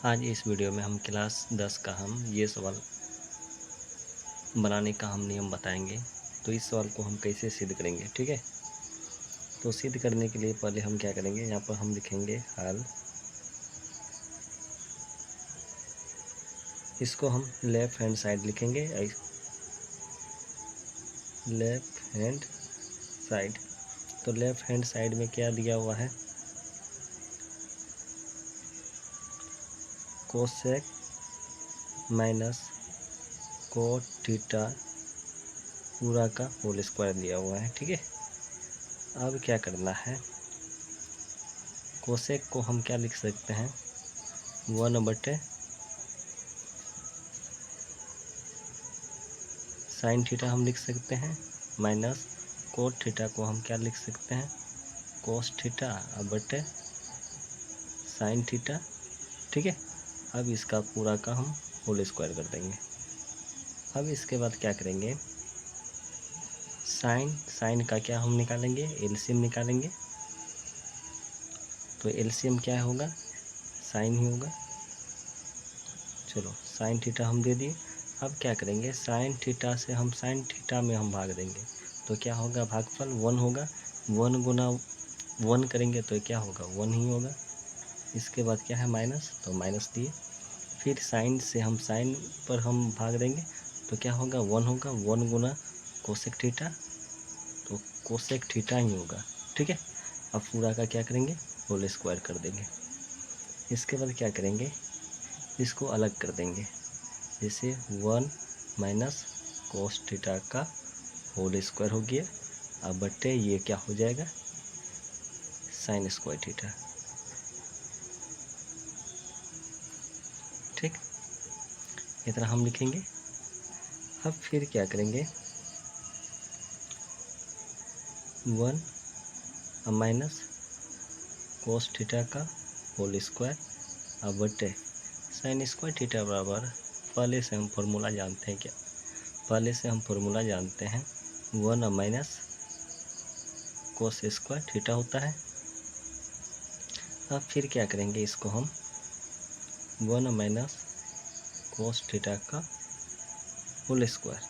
आज इस वीडियो में हम क्लास 10 का ये सवाल बनाने का नियम बताएंगे। तो इस सवाल को हम कैसे सिद्ध करेंगे, ठीक है। तो सिद्ध करने के लिए पहले हम क्या करेंगे, यहाँ पर हम लिखेंगे हल। इसको हम लेफ्ट हैंड साइड लिखेंगे, लेफ्ट हैंड साइड। तो लेफ्ट हैंड साइड में क्या दिया हुआ है, कोसेक माइनस कोट थीटा पूरा का होल स्क्वायर दिया हुआ है, ठीक है। अब क्या करना है, कोसेक को हम क्या लिख सकते हैं, 1/, साइन थीटा हम लिख सकते हैं, माइनस कोट थीटा को हम क्या लिख सकते हैं, कोस थीटा बटे साइन थीटा, ठीक है। अब इसका पूरा का हम होल स्क्वायर कर देंगे। अब इसके बाद क्या करेंगे, साइन का क्या हम निकालेंगे, एलसीएम निकालेंगे। तो एलसीएम क्या होगा, साइन ही होगा। चलो साइन थीटा हम दे दिए। अब क्या करेंगे, साइन थीटा से हम साइन थीटा में हम भाग देंगे। तो क्या होगा, भागफल 1 होगा। 1 गुना 1 करेंगे तो क्या होगा, 1 ही होगा। इसके बाद क्या है, माइनस, तो माइनस दिए। फिर साइन से हम साइन पर हम भाग देंगे तो क्या होगा, 1 होगा। 1 गुना कोसेक थीटा, तो कोसेक थीटा ही होगा, ठीक है। अब पूरा का क्या करेंगे, होल स्क्वायर कर देंगे। इसके बाद क्या करेंगे, इसको अलग कर देंगे। जैसे 1 माइनस कोस थीटा का होल स्क्वायर हो गया। अब बट्टे ये क्या हो जाएगा, साइन स्क्वायर थीटा, ठीक। इतना हम लिखेंगे। अब फिर क्या करेंगे, 1 माइनस कोस थीटा का होल स्क्वायर अब बटे साइन स्क्वायर थीटा बराबर, पहले से हम फॉर्मूला जानते हैं क्या, पहले से हम फॉर्मूला जानते हैं 1 माइनस कोस स्क्वायर थीटा होता है। अब फिर क्या करेंगे, इसको हम 1 माइनस कोस थीटा का होल स्क्वायर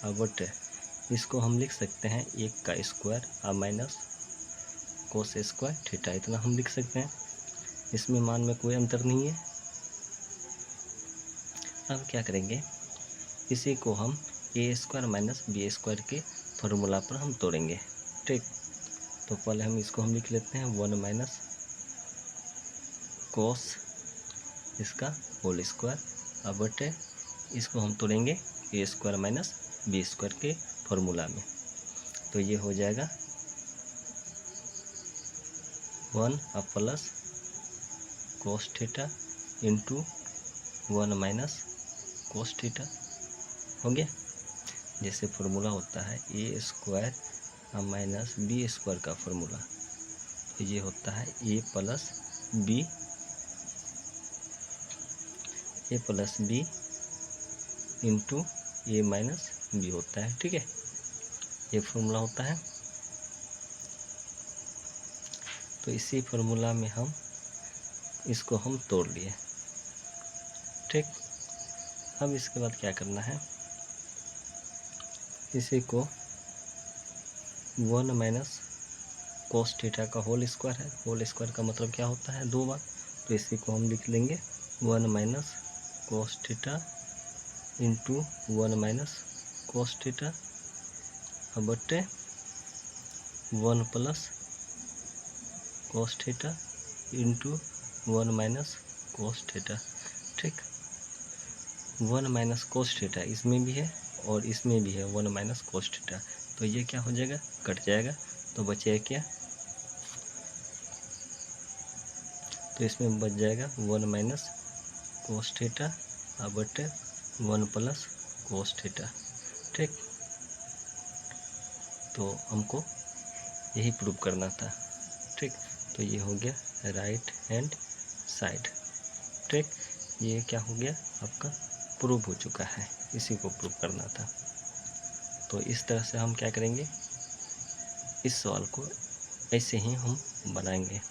अब बटे, इसको हम लिख सकते हैं 1 का स्क्वायर अब माइनस कोस स्क्वायर थीटा, इतना हम लिख सकते हैं। इसमें मान में कोई अंतर नहीं है। अब क्या करेंगे, इसी को हम ए स्क्वायर माइनस बी स्क्वायर के फॉर्मूला पर हम तोड़ेंगे, ठीक। तो पहले हम इसको हम लिख लेते हैं 1 माइनस कोस इसका होल स्क्वायर अब बटे, इसको हम तोड़ेंगे ए स्क्वायर माइनस बी स्क्वायर के फॉर्मूला में। तो ये हो जाएगा 1 अब plus cos theta into 1 minus cos theta हो गया। जैसे फॉर्मूला होता है ए स्क्वायर माइनस बी स्क्वायर का फॉर्मूला, तो ये होता है ए प्लस बी इंटू ए माइनस बी होता है, ठीक है। ये फॉर्मूला होता है। तो इसी फॉर्मूला में हम इसको हम तोड़ लिए, ठीक। अब इसके बाद क्या करना है, इसी को 1 माइनस कोस थीटा का होल स्क्वायर है, होल स्क्वायर का मतलब क्या होता है, 2 बार। तो इसी को हम लिख लेंगे 1 minus cos theta into 1 minus cos theta बटे 1 plus cos theta into 1 minus cos theta, ठीक। 1 माइनस कोस थीटा इसमें भी है और इसमें भी है 1 माइनस कोस थीटा, तो ये क्या हो जाएगा, कट जाएगा। तो बचेगा क्या, तो इसमें बच जाएगा 1 माइनस कोस थीटा बटे 1 प्लस कोस थीटा, ठीक। तो हमको यही प्रूव करना था, ठीक। तो ये हो गया राइट हैंड साइड, ठीक। ये क्या हो गया, आपका प्रूव हो चुका है, इसी को प्रूव करना था। तो इस तरह से हम क्या करेंगे, इस सवाल को ऐसे ही हम बनाएंगे।